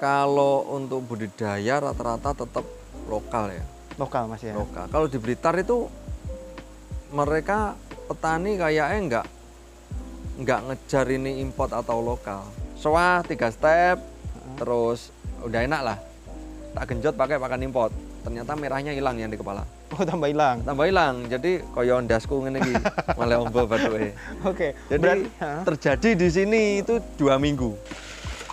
Kalau untuk budidaya rata-rata tetap lokal ya. Lokal Mas ya? Lokal. Kalau di Blitar itu mereka petani kayaknya nggak ngejar ini import atau lokal. Soa 3 step, terus udah enak lah. Tak genjot pakai pakan import. Ternyata merahnya hilang yang di kepala. Oh, tambah hilang. Tambah hilang. Jadi koyo ndasku ngene iki, malah ombo bathuke. Oke. Jadi terjadi di sini itu 2 minggu.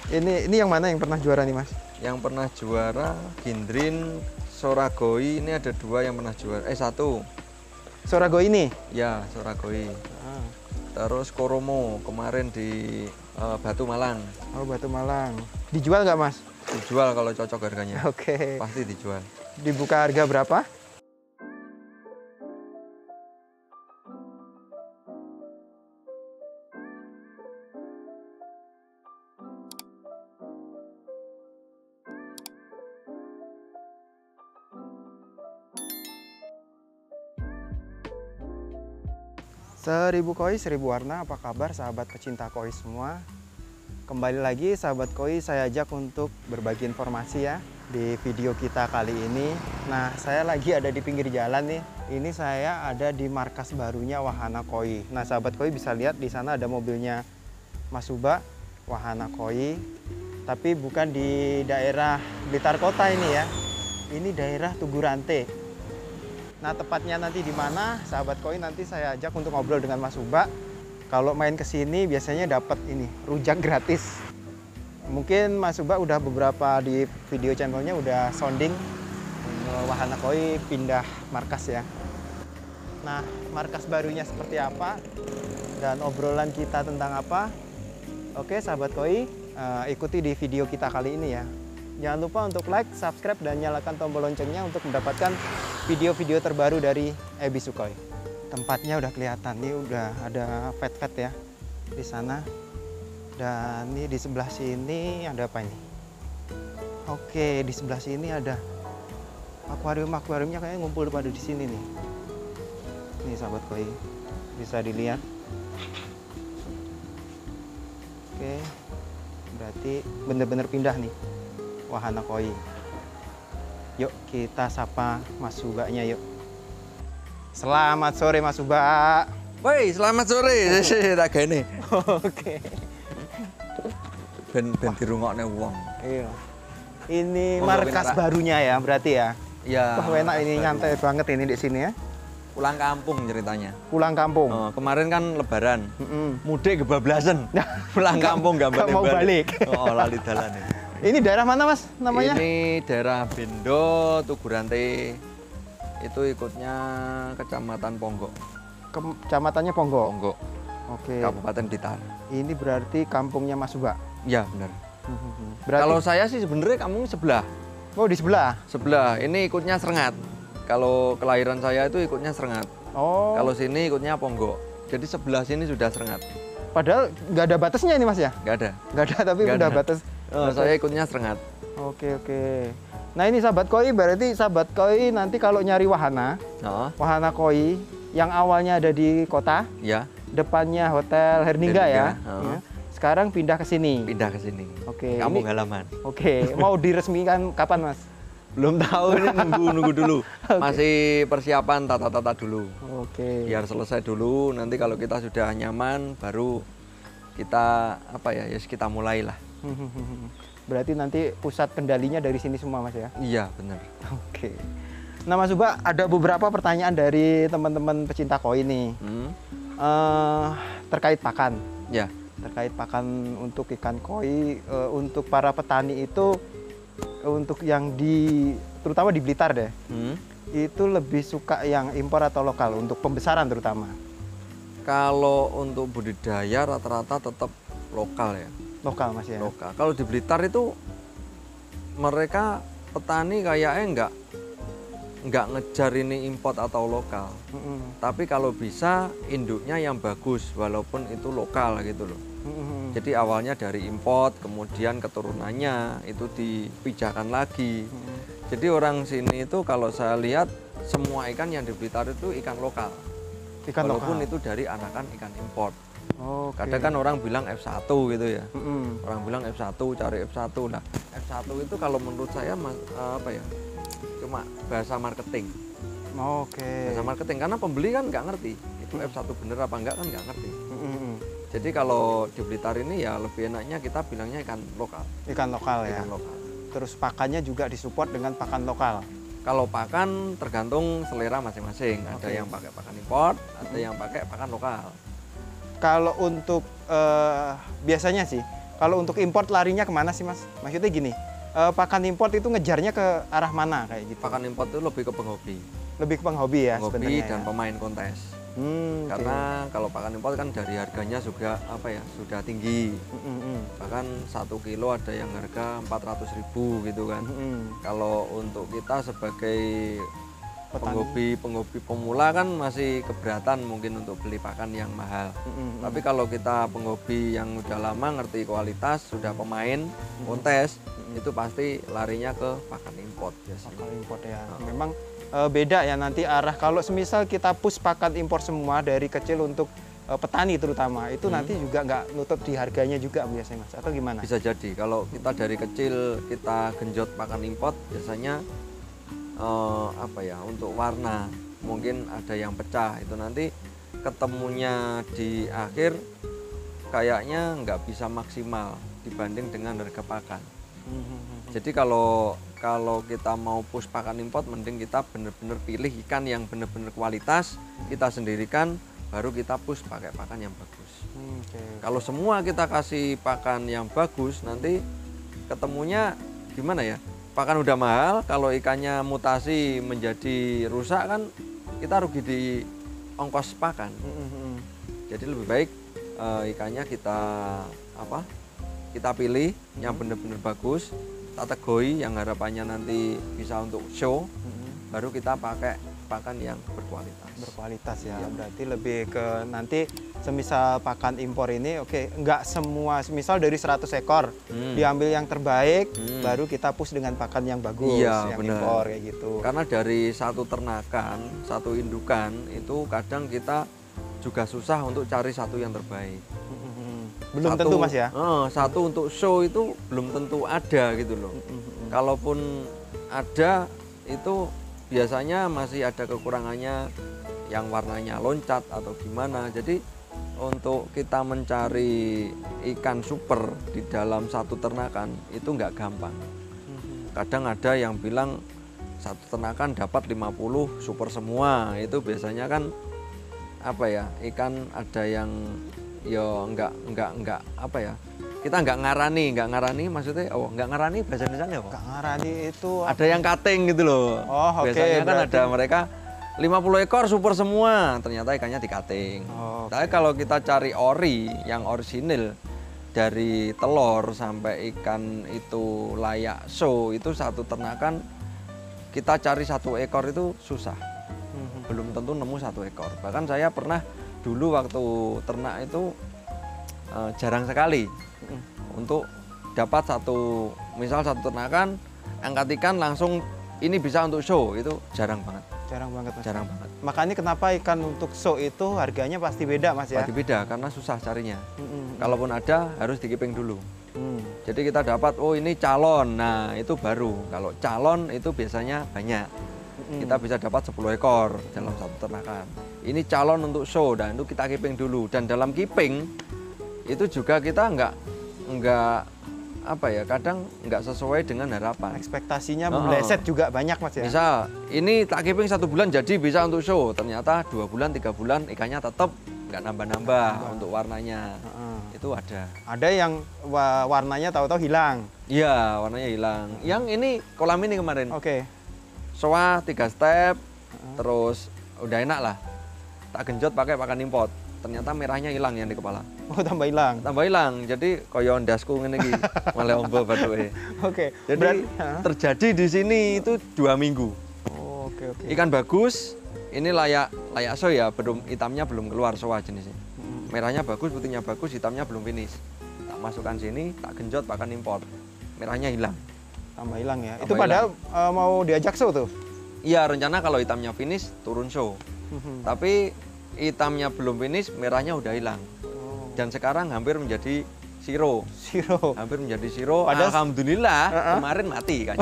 Ini yang mana yang pernah juara nih Mas? Yang pernah juara Gindrin, Soragoi, ini ada 2 yang pernah juara. 1. Sorago ini? Ya, Soragoi. Terus Koromo kemarin di Batu Malang. Oh, Batu Malang. Dijual nggak Mas? Dijual kalau cocok harganya. Oke. Pasti dijual. Dibuka harga berapa? Seribu koi, 1000 warna. Apa kabar sahabat pecinta koi semua? Kembali lagi sahabat koi, saya ajak untuk berbagi informasi ya di video kita kali ini. Nah, saya lagi ada di pinggir jalan nih. Ini saya ada di markas barunya Wahana Koi. Nah, sahabat koi bisa lihat di sana ada mobilnya Mas Suba, Wahana Koi. Tapi bukan di daerah Blitar Kota ini ya. Ini daerah Tugu Rante. Nah, tepatnya nanti di mana, sahabat koi, nanti saya ajak untuk ngobrol dengan Mas Suba. Kalau main ke sini biasanya dapat ini, rujak gratis. Mungkin Mas Suba udah beberapa di video channelnya udah sounding Wahana Koi pindah markas ya. Nah, markas barunya seperti apa dan obrolan kita tentang apa? Oke, sahabat koi, ikuti di video kita kali ini ya. Jangan lupa untuk like, subscribe, dan nyalakan tombol loncengnya untuk mendapatkan video-video terbaru dari Ebi Sukhoi. Tempatnya udah kelihatan, nih udah ada vet-vet ya di sana. Dan ini di sebelah sini ada apa ini? Oke, di sebelah sini ada akuariumnya kayaknya ngumpul pada di sini nih. Nih sahabat koi, bisa dilihat. Oke, berarti bener-bener pindah nih Wahana Koi. Yuk kita sapa Mas Subanya yuk. Selamat sore Mas Suba. Woi, selamat sore. Tak gene. Oke. Ben dirungokne wong. Iya. Ini markas barunya ya berarti ya. Iya. Wah, enak ini, nyantai banget ini di sini ya. Pulang kampung ceritanya. Pulang kampung. Kemarin kan lebaran. Mudik kebablasan. Pulang kampung nggak mau balik. Oh, lali dalan ini. Ini daerah mana Mas namanya? Ini daerah Bendo, Tugu Rante. Itu ikutnya Kecamatan Ponggok. Kecamatannya Ponggok. Ponggok. Oke. Kabupaten Blitar. Ini berarti kampungnya Mas Suba. Iya, benar. Berarti... Kalau saya sih sebenarnya kampung sebelah. Oh, di sebelah. Sebelah. Ini ikutnya Serengat. Kalau kelahiran saya itu ikutnya Serengat. Oh. Kalau sini ikutnya Ponggok. Jadi sebelah sini sudah Serengat. Padahal nggak ada batasnya ini Mas ya? Nggak ada. Nggak ada, tapi Nggak udah ada. batas. Saya ikutnya Serengat. Oke. Nah ini sahabat koi, berarti sahabat koi nanti kalau nyari wahana, Wahana Koi yang awalnya ada di kota, Ya. depannya Hotel Herninga ya. Ya. Sekarang pindah ke sini. Pindah ke sini. Oke. Kampung halaman. Oke. Mau diresmikan kapan Mas? Belum tahu, ini nunggu dulu. Masih persiapan tata-tata dulu. Oke. Biar selesai dulu. Nanti kalau kita sudah nyaman, baru kita kita mulailah. Berarti nanti pusat kendalinya dari sini semua Mas ya? Iya, benar. Oke. Nah Mas Suba, ada beberapa pertanyaan dari teman-teman pecinta koi nih. Terkait pakan. Ya. Terkait pakan untuk ikan koi, untuk para petani itu, untuk yang terutama di Blitar deh, itu lebih suka yang impor atau lokal untuk pembesaran terutama? Kalau untuk budidaya rata-rata tetap lokal ya. Lokal Mas ya? Lokal. Kalau di Blitar itu mereka petani kayaknya nggak ngejar ini import atau lokal. Tapi kalau bisa induknya yang bagus walaupun itu lokal gitu loh. Jadi awalnya dari import, kemudian keturunannya itu dipijakan lagi. Jadi orang sini itu kalau saya lihat semua ikan yang di Blitar itu ikan lokal. Ikan walaupun lokal. itu dari anakan ikan import. Oke. Kadang kan orang bilang F1 gitu ya. Mm-mm. Orang bilang F1, cari F1. Nah, F1 itu kalau menurut saya apa ya? Cuma bahasa marketing. Oke. Bahasa marketing karena pembeli kan nggak ngerti itu F1 bener apa enggak kan nggak ngerti. Mm-mm. Jadi kalau di Blitar ini ya lebih enaknya kita bilangnya ikan lokal. Ikan lokal ya. Ikan lokal. Terus pakannya juga disupport dengan pakan lokal. Kalau pakan tergantung selera masing-masing. Ada Oke. yang pakai pakan import, ada yang pakai pakan lokal. Kalau untuk biasanya sih, kalau untuk import larinya kemana sih Mas? Maksudnya gini, pakan import itu ngejarnya ke arah mana kayak gitu? Pakan import itu lebih ke penghobi. Lebih ke penghobi ya Penghobi sebenarnya. dan Ya? pemain kontes. Oke. Karena kalau pakan import kan dari harganya juga apa ya sudah tinggi. Mm-mm. Bahkan 1 kilo ada yang harga 400.000 gitu kan. Mm-mm. Kalau untuk kita sebagai Petani. penghobi pemula kan masih keberatan mungkin untuk beli pakan yang mahal. Mm-mm. Tapi kalau kita penghobi yang udah lama ngerti kualitas, sudah pemain kontes, itu pasti larinya ke pakan import biasanya. Pakan import ya. Memang beda ya nanti arah kalau semisal kita push pakan impor semua dari kecil untuk petani terutama itu nanti juga nggak nutup di harganya juga biasanya Mas atau gimana? Bisa jadi kalau kita dari kecil kita genjot pakan import biasanya apa ya untuk warna mungkin ada yang pecah itu nanti ketemunya di akhir kayaknya nggak bisa maksimal dibanding dengan harga pakan. Jadi kalau kita mau push pakan import mending kita bener-bener pilih ikan yang bener-bener kualitas kita sendirikan baru kita push pakai pakan yang bagus. Oke. Kalau semua kita kasih pakan yang bagus nanti ketemunya gimana ya? Pakan udah mahal, kalau ikannya mutasi menjadi rusak kan kita rugi di ongkos pakan. Jadi lebih baik ikannya kita kita pilih yang benar-benar bagus, kategori yang harapannya nanti bisa untuk show, baru kita pakai pakan yang berkualitas. Berkualitas ya. Iya. Berarti lebih ke nanti semisal pakan impor ini nggak semua semisal dari 100 ekor diambil yang terbaik baru kita push dengan pakan yang bagus Iya, yang benar. impor kayak gitu. Karena dari satu ternakan, satu indukan itu kadang kita juga susah untuk cari satu yang terbaik. Belum tentu Mas ya. Satu untuk show itu belum tentu ada gitu loh. Kalaupun ada itu biasanya masih ada kekurangannya yang warnanya loncat atau gimana. Jadi untuk kita mencari ikan super di dalam satu ternakan itu nggak gampang. Kadang ada yang bilang satu ternakan dapat 50 super semua. Itu biasanya kan apa ya? Ikan ada yang ya nggak apa ya? Kita nggak ngarani maksudnya nggak ngarani bahasa Indonesia apa? Nggak ngarani itu Ada yang cutting gitu loh. Oh, oke, Biasanya kan berarti- ada mereka 50 ekor super semua, ternyata ikannya di cutting. Oh, oke. Tapi kalau kita cari ori yang orisinil dari telur sampai ikan itu layak show itu satu ternakan kita cari 1 ekor itu susah. Belum tentu nemu 1 ekor. Bahkan saya pernah dulu waktu ternak itu jarang sekali untuk dapat misal satu ternakan angkat ikan langsung ini bisa untuk show itu jarang banget. Jarang banget Mas. Jarang banget. Makanya kenapa ikan untuk show itu harganya pasti beda Mas ya. Pasti beda karena susah carinya. Mm-mm. Kalaupun ada harus dikiping dulu. Mm. Jadi kita dapat ini calon. Nah, itu baru. Kalau calon itu biasanya banyak. Kita bisa dapat 10 ekor dalam satu ternakan. Ini calon untuk show dan itu kita kiping dulu. Dan dalam kiping itu juga kita nggak apa ya, kadang nggak sesuai dengan harapan. Ekspektasinya meleset juga banyak Mas ya. Misal ini tak kiping 1 bulan jadi bisa untuk show, ternyata 2 bulan 3 bulan ikannya tetap nggak nambah-nambah untuk warnanya. Itu ada. Ada yang warnanya tahu-tahu hilang. Iya, warnanya hilang. Yang ini kolam ini kemarin. Oke. Soa 3 step, terus udah enak lah. Tak genjot pakai pakan import. Ternyata merahnya hilang yang di kepala. Oh, tambah hilang. Tambah hilang. Jadi koyo ndasku ngene iki. Malah ombo bathuke. Oke. Jadi terjadi di sini itu 2 minggu. Oh, oke. Ikan bagus, ini layak show ya, hitamnya belum keluar soa jenisnya. Merahnya bagus, putihnya bagus, hitamnya belum finish. Tak masukkan sini, tak genjot pakan import. Merahnya hilang. Tambah hilang ya. Tambah Itu padahal mau diajak show tuh. Iya, rencana kalau hitamnya finish turun show. Tapi hitamnya belum finish, merahnya udah hilang. Dan sekarang hampir menjadi siro. Hampir menjadi siro. Padahal, alhamdulillah kemarin mati kan.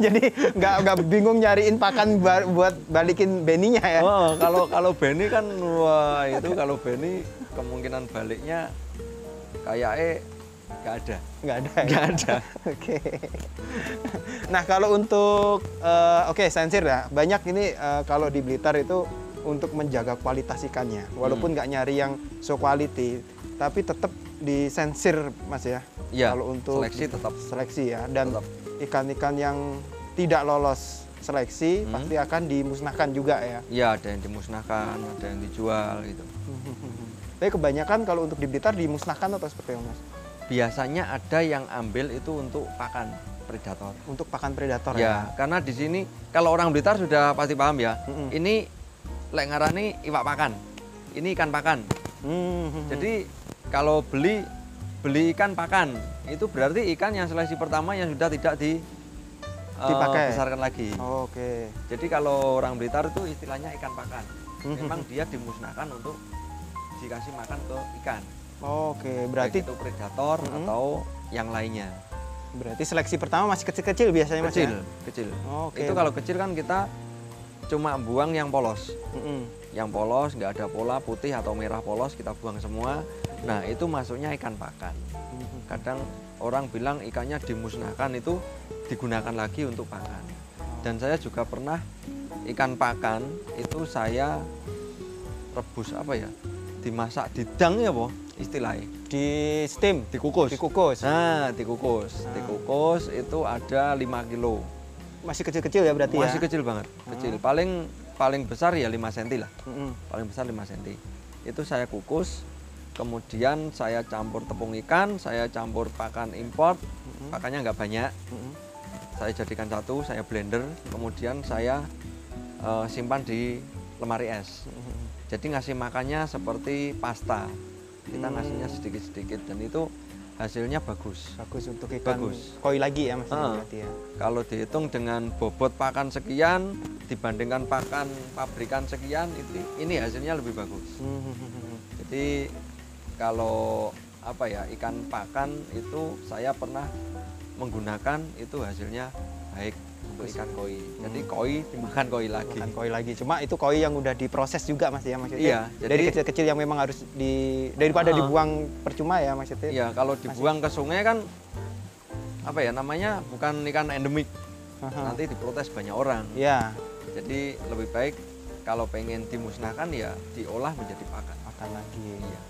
Jadi nggak bingung nyariin pakan buat balikin beninya ya. Oh, kalau beni kan wah itu kalau beni kemungkinan baliknya kayaknya nggak ada. Nggak ada. Oke. Nah kalau untuk sensir ya, banyak ini kalau di Blitar itu untuk menjaga kualitas ikannya, walaupun nggak nyari yang so quality, tapi tetap disensir Mas ya. Iya. Kalau untuk seleksi tetap seleksi ya, dan tetap. ikan-ikan yang tidak lolos seleksi pasti akan dimusnahkan juga ya. Iya, ada yang dimusnahkan, ada yang dijual gitu. Tapi kebanyakan kalau untuk di Blitar dimusnahkan atau seperti apa Mas? Biasanya ada yang ambil itu untuk pakan predator. Untuk pakan predator Ya, karena di sini kalau orang Blitar sudah pasti paham ya. Ini lek ngarani iwak pakan. Ini ikan pakan. Jadi kalau beli ikan pakan, itu berarti ikan yang seleksi pertama yang sudah tidak dipakai besarkan lagi. Oke. Jadi kalau orang Blitar itu istilahnya ikan pakan. Memang dia dimusnahkan untuk dikasih makan ke ikan. Oke, berarti baik itu predator atau yang lainnya. Berarti seleksi pertama masih kecil-kecil biasanya Mas ya? Kecil. Oke. Itu kalau kecil kan kita cuma buang yang polos. Yang polos, nggak ada pola putih atau merah polos, kita buang semua. Nah, itu masuknya ikan pakan. Kadang orang bilang ikannya dimusnahkan, itu digunakan lagi untuk pakan. Dan saya juga pernah ikan pakan itu saya rebus dimasak didang ya po istilahnya. Di steam, Dikukus. Nah, dikukus itu ada 5 kilo. Masih kecil-kecil ya berarti Masih ya? kecil banget, kecil. Paling besar ya 5 cm lah. Paling besar 5 cm. Itu saya kukus, kemudian saya campur tepung ikan, saya campur pakan import, pakannya nggak banyak. Saya jadikan satu, saya blender, kemudian saya simpan di lemari es. Jadi ngasih makannya seperti pasta. Kita ngasihnya sedikit-sedikit dan itu hasilnya bagus. Bagus untuk ikan Bagus. koi lagi ya Mas berarti ya. Kalau dihitung dengan bobot pakan sekian dibandingkan pakan pabrikan sekian, ini hasilnya lebih bagus. Jadi kalau ikan pakan itu saya pernah menggunakan itu hasilnya baik untuk ikan koi. Jadi koi dimakan koi lagi. Makan koi lagi. Cuma itu koi yang udah diproses juga Mas ya maksudnya. Iya, dari kecil-kecil yang memang harus daripada dibuang percuma ya maksudnya. Iya, kalau dibuang ke sungai kan namanya bukan ikan endemik. Nanti diprotes banyak orang. Iya. Jadi lebih baik kalau pengen dimusnahkan ya diolah menjadi pakan. Pakan lagi. Iya.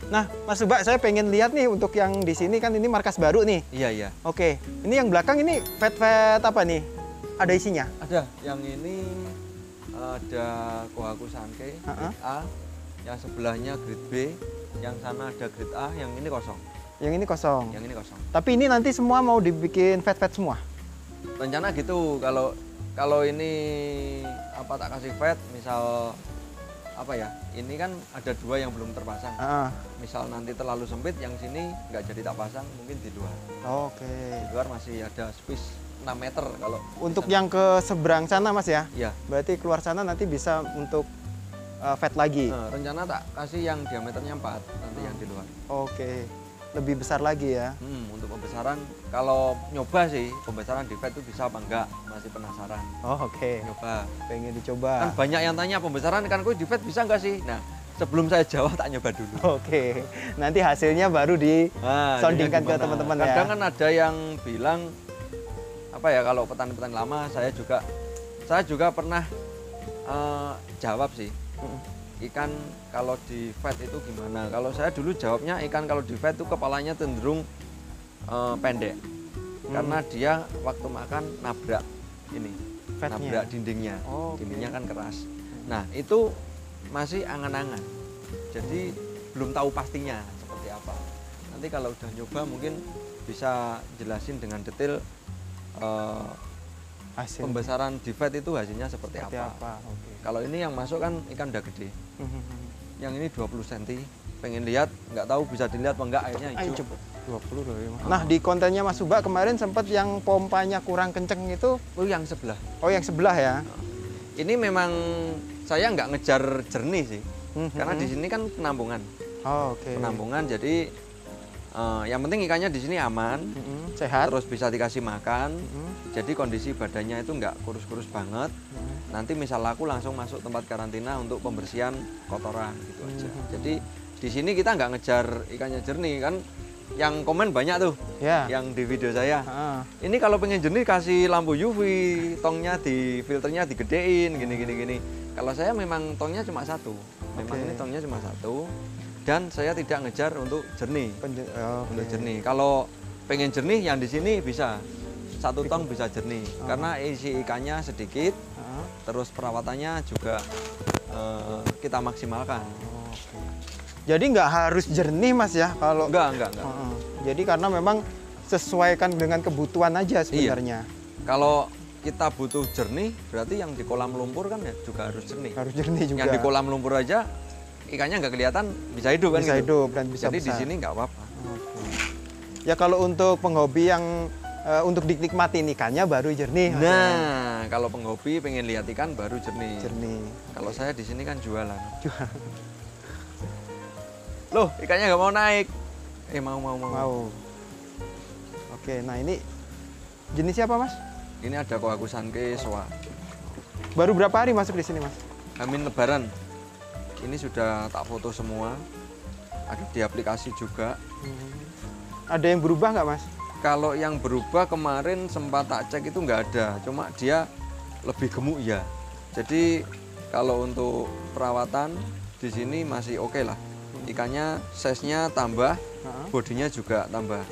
Nah, Mas Subak, saya pengen lihat nih untuk yang di sini kan ini markas baru nih. Iya. Oke, ini yang belakang ini vet apa nih? Ada isinya? Ada. Yang ini ada Kohaku Sankei grade A, yang sebelahnya grade B, yang sana ada grade A, yang ini kosong. Yang ini kosong. Yang ini kosong. Tapi ini nanti semua mau dibikin vet semua? Rencana gitu. Kalau ini tak kasih vet, misal ini kan ada 2 yang belum terpasang. Misal nanti terlalu sempit, yang sini nggak jadi tak pasang, mungkin di luar. Oke. Di luar masih ada space 6 meter kalau. Untuk yang ke seberang sana Mas ya? Iya. Berarti keluar sana nanti bisa untuk vet lagi? Rencana tak kasih yang diameternya 4, nanti yang di luar. Oke. Lebih besar lagi ya? Untuk pembesaran, kalau nyoba sih, pembesaran di vet itu bisa apa enggak, masih penasaran. Oke. Nyoba. Pengen dicoba. Kan banyak yang tanya pembesaran ikan koi di vet bisa nggak sih? Nah, sebelum saya jawab tak nyoba dulu. Oke. Nanti hasilnya baru soundingkan ke teman-teman ya. Kadang kan ada yang bilang kalau petani-petani lama, saya juga pernah jawab sih. Ikan kalau di vet itu gimana? Kalau saya dulu jawabnya ikan kalau di vet itu kepalanya cenderung pendek. Karena dia waktu makan nabrak nabrak dindingnya. Dindingnya kan keras. Nah, itu masih angan-angan. Jadi belum tahu pastinya seperti apa. Nanti kalau udah nyoba mungkin bisa jelasin dengan detail pembesaran di vet itu hasilnya seperti apa. Okay. Kalau ini yang masuk kan ikan udah gede. Yang ini 20 cm. Pengen lihat, nggak tahu bisa dilihat apa enggak airnya hijau. 20 loh ya. Nah, di kontennya Mas Subak kemarin sempat yang pompanya kurang kenceng itu. Oh, yang sebelah. Oh, yang sebelah ya. Ini memang saya nggak ngejar jernih sih. Karena di sini kan penampungan. Oh, oke. Penampungan, jadi yang penting ikannya di sini aman, Sehat. terus bisa dikasih makan. Jadi kondisi badannya itu nggak kurus-kurus banget. Nanti misal laku langsung masuk tempat karantina untuk pembersihan kotoran gitu aja. Jadi di sini kita nggak ngejar ikannya jernih kan. Yang komen banyak tuh, Ya. yang di video saya. Ini kalau pengen jernih kasih lampu UV, tongnya filternya digedein, gini. Kalau saya memang tongnya cuma satu. Memang ini tongnya cuma satu. Dan saya tidak ngejar untuk jernih. Untuk jernih. Kalau pengen jernih yang di sini bisa 1 tong bisa jernih. Karena isi ikannya sedikit. Terus perawatannya juga kita maksimalkan. Jadi nggak harus jernih Mas ya kalau Enggak. Jadi karena memang sesuaikan dengan kebutuhan aja sebenarnya. Kalau kita butuh jernih, berarti yang di kolam lumpur kan ya juga harus jernih. Harus jernih juga. Yang di kolam lumpur aja ikannya nggak kelihatan bisa hidup kan bisa gitu. hidup dan bisa Jadi besar. di sini nggak apa-apa. Ya kalau untuk penghobi yang untuk dinikmati ikannya baru jernih. Mas ya. Nah, kalau penghobi pengen lihat ikan baru jernih. Jernih. Kalau saya di sini kan jualan. Loh, ikannya nggak mau naik. Mau. Mau. Oke, nah ini jenisnya apa Mas? Ini ada Kohakusanke Soa. Baru berapa hari masuk di sini Mas? Amin Lebaran. Ini sudah tak foto semua. Ada di aplikasi juga. Ada yang berubah nggak Mas? Kalau yang berubah kemarin sempat tak cek itu nggak ada. Cuma dia lebih gemuk ya. Jadi kalau untuk perawatan di sini masih oke lah. Ikannya size-nya tambah, bodinya juga tambah.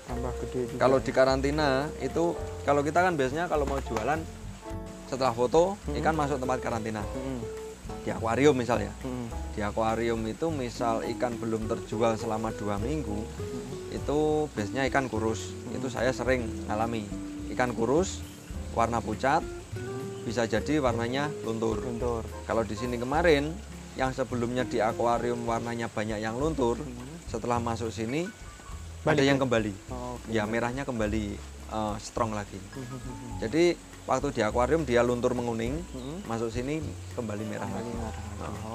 Tambah gede juga. Kalau di karantina itu, kalau kita kan biasanya kalau mau jualan setelah foto ikan masuk tempat karantina. Di akuarium misalnya. Di akuarium itu misal ikan belum terjual selama 2 minggu, itu biasanya ikan kurus. Itu saya sering ngalami. Ikan kurus, warna pucat, bisa jadi warnanya luntur. Kalau di sini kemarin, yang sebelumnya di akuarium warnanya banyak yang luntur, setelah masuk sini ada yang kembali. Ya merahnya kembali strong lagi. Jadi waktu di akuarium dia luntur menguning, masuk sini kembali merah lagi.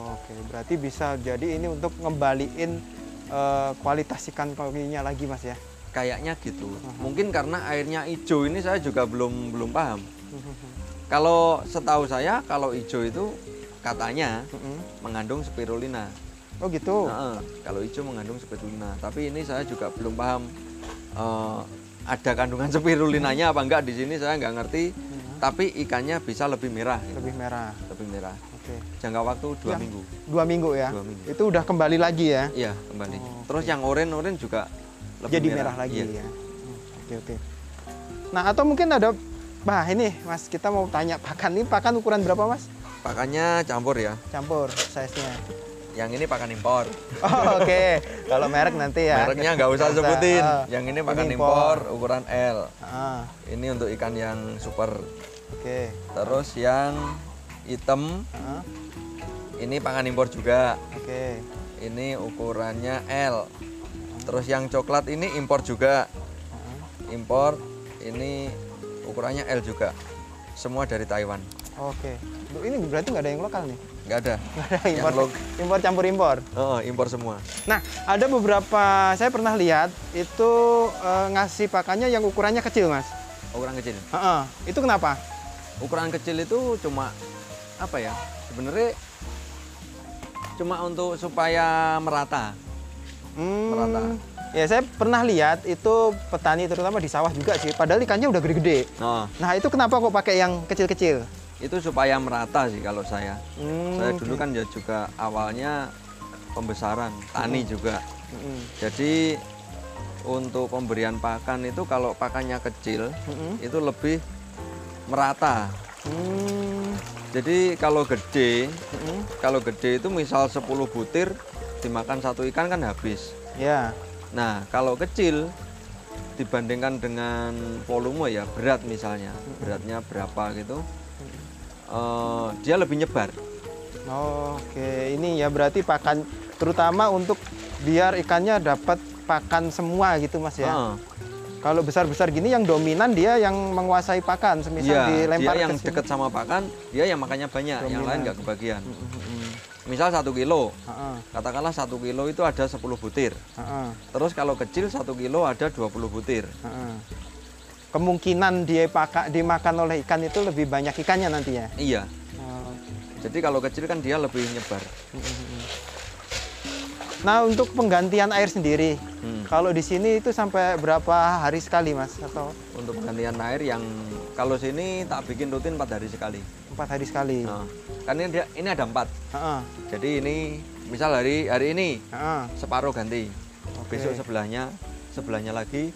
Oke, berarti bisa jadi ini untuk ngembaliin kualitas ikan koinya lagi Mas ya? Kayaknya gitu. Mungkin karena airnya hijau ini saya juga belum paham. Kalau setahu saya kalau hijau itu katanya mengandung spirulina. Oh gitu. Kalau hijau mengandung spirulina. Tapi ini saya juga belum paham ada kandungan spirulinanya apa enggak di sini saya nggak ngerti. Tapi ikannya bisa lebih merah. Lebih merah. Lebih merah. Oke. Jangka waktu 2 minggu. 2 minggu ya. 2 minggu. Itu udah kembali lagi ya? Iya kembali. Terus yang oranye juga lebih jadi merah lagi iya. ya. Oke. Nah atau mungkin ada, ini Mas kita mau tanya pakan ini pakan ukuran berapa Mas? Pakannya campur ya. Campur size-nya. Yang ini pakan impor. Oh, oke. Kalau merek nanti ya. Mereknya nggak usah sebutin. Yang ini pakan impor ukuran L. Ini untuk ikan yang super. Oke. Terus yang hitam, ini pakan impor juga. Oke. Ini ukurannya L. Terus yang coklat ini impor juga. Impor, ini ukurannya L juga. Semua dari Taiwan. Oke. Ini berarti nggak ada yang lokal nih? Nggak ada. Nggak ada impor campur impor. Impor semua. Nah, ada beberapa saya pernah lihat itu ngasih pakannya yang ukurannya kecil, Mas. Ukuran kecil. Itu kenapa? Ukuran kecil itu cuma apa ya? Sebenarnya cuma untuk supaya merata. Merata. Ya, saya pernah lihat itu petani terutama di sawah juga sih. Padahal ikannya udah gede-gede. Nah, itu kenapa kok pakai yang kecil-kecil? Itu supaya merata sih kalau saya. Saya dulu kan ya juga awalnya pembesaran, tani juga. Jadi untuk pemberian pakan itu kalau pakannya kecil itu lebih merata. Jadi kalau gede itu misal 10 butir dimakan satu ikan kan habis. Ya. Nah kalau kecil dibandingkan dengan volume ya berat misalnya, beratnya berapa gitu. Dia lebih nyebar. Oke, ini ya berarti pakan terutama untuk biar ikannya dapat pakan semua gitu Mas ya. Kalau besar-besar gini yang dominan dia yang menguasai pakan, semisal dilempar dia yang ke sini. dekat sama pakan, dia yang makannya banyak, Dominan. yang lain nggak kebagian. misal 1 kilo, Heeh. katakanlah 1 kilo itu ada 10 butir. Heeh. Terus kalau kecil 1 kilo ada 20 butir. Heeh. Kemungkinan dia dimakan oleh ikan itu lebih banyak ikannya nantinya. Iya. Oh. Jadi kalau kecil kan dia lebih nyebar. Nah, untuk penggantian air sendiri, Hmm. kalau di sini itu sampai berapa hari sekali, Mas? Atau Untuk penggantian air yang kalau sini tak bikin rutin 4 hari sekali. 4 hari sekali? Nah, kan ini ada 4. Heeh. Jadi ini misal hari ini Heeh. separuh ganti. Oke. Besok sebelahnya lagi,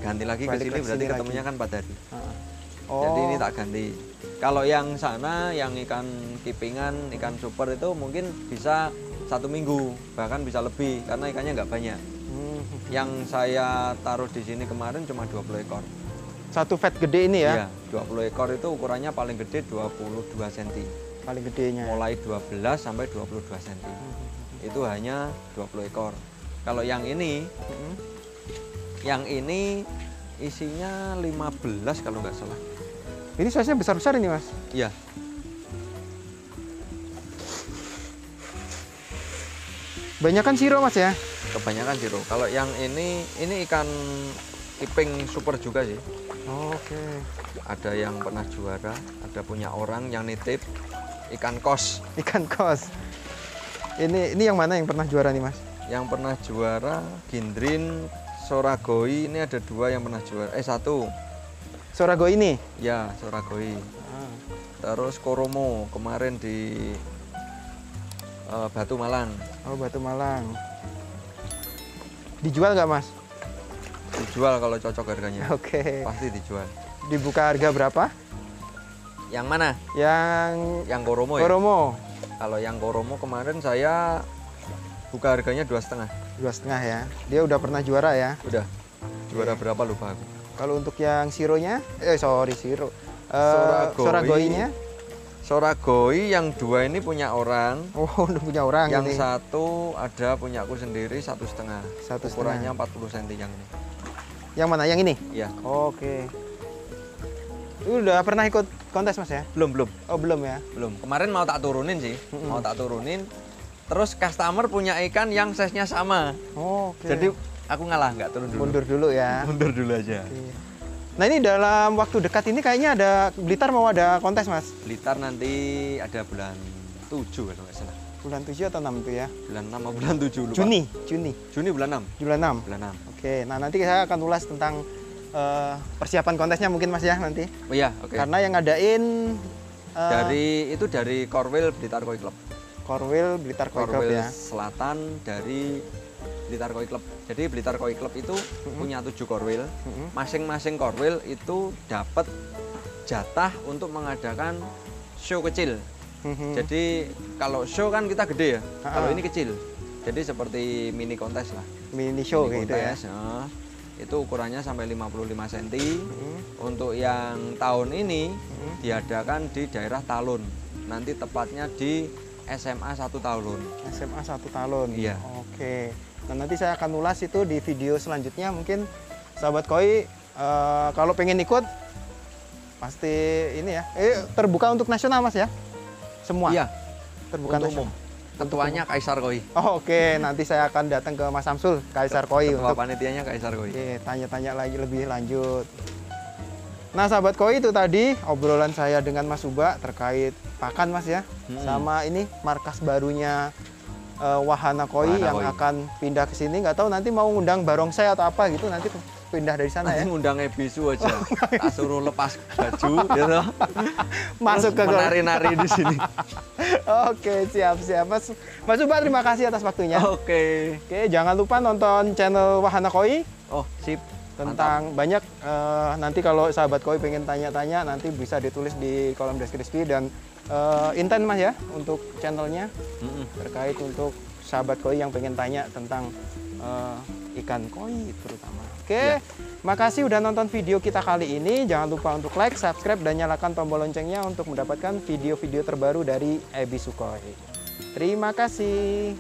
ganti lagi ke Balik sini ke berarti sini ketemunya lagi. kan 4 hari. Heeh. Jadi ini Oh. tak ganti. Kalau yang sana yang ikan kipingan, ikan super itu mungkin bisa 1 minggu, bahkan bisa lebih karena ikannya nggak banyak. Hmm. Yang saya taruh di sini kemarin cuma 20 ekor. Satu vat gede ini ya? Iya, 20 ekor itu ukurannya paling gede 22 cm. Paling gedenya. Mulai 12 sampai 22 cm. Itu hanya 20 ekor. Kalau yang ini isinya 15 kalau nggak salah. Ini size-nya besar-besar ini, Mas? Iya. Banyakan siro, Mas ya? Kebanyakan siro. Kalau yang ini ikan kiping super juga sih. Oke. Ada yang pernah juara, ada punya orang yang nitip ikan kos. Ikan kos. Ini yang mana yang pernah juara nih, Mas? Yang pernah juara Gindrin, Soragoi, ini ada 2 yang pernah juara. 1. Sorago ini? Ya, Soragoi. Terus Koromo kemarin di Batu Malang. Oh, Batu Malang. Dijual nggak, Mas? Dijual kalau cocok harganya. Oke. Pasti dijual. Dibuka harga berapa? Yang mana? Yang Koromo ya? Koromo. Kalau yang Koromo kemarin saya buka harganya 2,5. 2,5 ya. Dia udah pernah juara ya. Udah. Juara berapa lupa aku. Kalau untuk yang sironya, siro. Soragoi. Soragoinya? Soragoi yang 2 ini punya orang. Oh, udah punya orang Yang ini. 1 ada punyaku sendiri 1,5. 1,5. Ukurannya 40 cm yang ini. Yang mana? Yang ini? Iya. Oke. Udah pernah ikut kontes, Mas ya? Belum. Oh, belum ya? Belum. Kemarin mau tak turunin sih. Mau tak turunin. Terus customer punya ikan yang size-nya sama. Oh, oke. Jadi aku ngalah, nggak turun dulu. mundur dulu ya. Mundur dulu aja. Iya. Nah, ini dalam waktu dekat ini kayaknya ada Blitar mau ada kontes, Mas. Blitar nanti ada bulan 7 kalau nggak salah. Bulan 7 atau 6 itu ya? Bulan 6 atau bulan 7 lupa. Juni. Juni bulan 6. Bulan 6. Bulan 6. Oke, nah nanti saya akan ulas tentang persiapan kontesnya mungkin, Mas ya, nanti. Oh iya, oke. Karena yang ngadain Dari Korwil Blitar Koi Club. Korwil Blitar Koi Club Korwil ya. Selatan dari Blitar Koi Club. Jadi Blitar Koi Club itu punya 7 korwil. Masing-masing korwil itu dapat jatah untuk mengadakan show kecil. Jadi kalau show kan kita gede ya. Kalau ini kecil. Jadi seperti mini kontes lah. Mini show Mini kayak gitu ya. kontes, itu ukurannya sampai 55 cm. Untuk yang tahun ini diadakan di daerah Talun. Nanti tepatnya di SMA 1 Talun. SMA 1 Talun. Iya. Oke. Nah, nanti saya akan ulas itu di video selanjutnya. Mungkin sahabat koi kalau pengen ikut pasti ini ya. Terbuka untuk nasional, Mas ya? Semua? Iya. Terbuka Untuk nasional. umum. Ketuanya Kaisar Koi. Oh, oke, nanti saya akan datang ke Mas Samsul, Kaisar Koi Ketua untuk panitianya Kaisar Koi. tanya-tanya lagi lebih lanjut. Nah, sahabat koi, itu tadi obrolan saya dengan Mas Uba terkait pakan, Mas ya. Sama ini markas barunya Wahana Koi Wahana yang Koi. akan pindah ke sini. Nggak tahu nanti mau ngundang barongsai atau apa gitu, nanti pindah dari sana Nanti ya. ngundang Ebisu aja. Tak suruh lepas baju gitu. Masuk ke menari-nari di sini. Oke, siap. Mas Uba, terima kasih atas waktunya. Oke. Oke, jangan lupa nonton channel Wahana Koi Oh, sip. tentang banyak nanti kalau sahabat koi pengen tanya-tanya nanti bisa ditulis di kolom deskripsi dan intent, Mas ya, untuk channelnya terkait untuk sahabat koi yang pengen tanya tentang ikan koi terutama. Oke, makasih udah nonton video kita kali ini. Jangan lupa untuk like, subscribe, dan nyalakan tombol loncengnya untuk mendapatkan video-video terbaru dari Ebisu Koi. Terima kasih.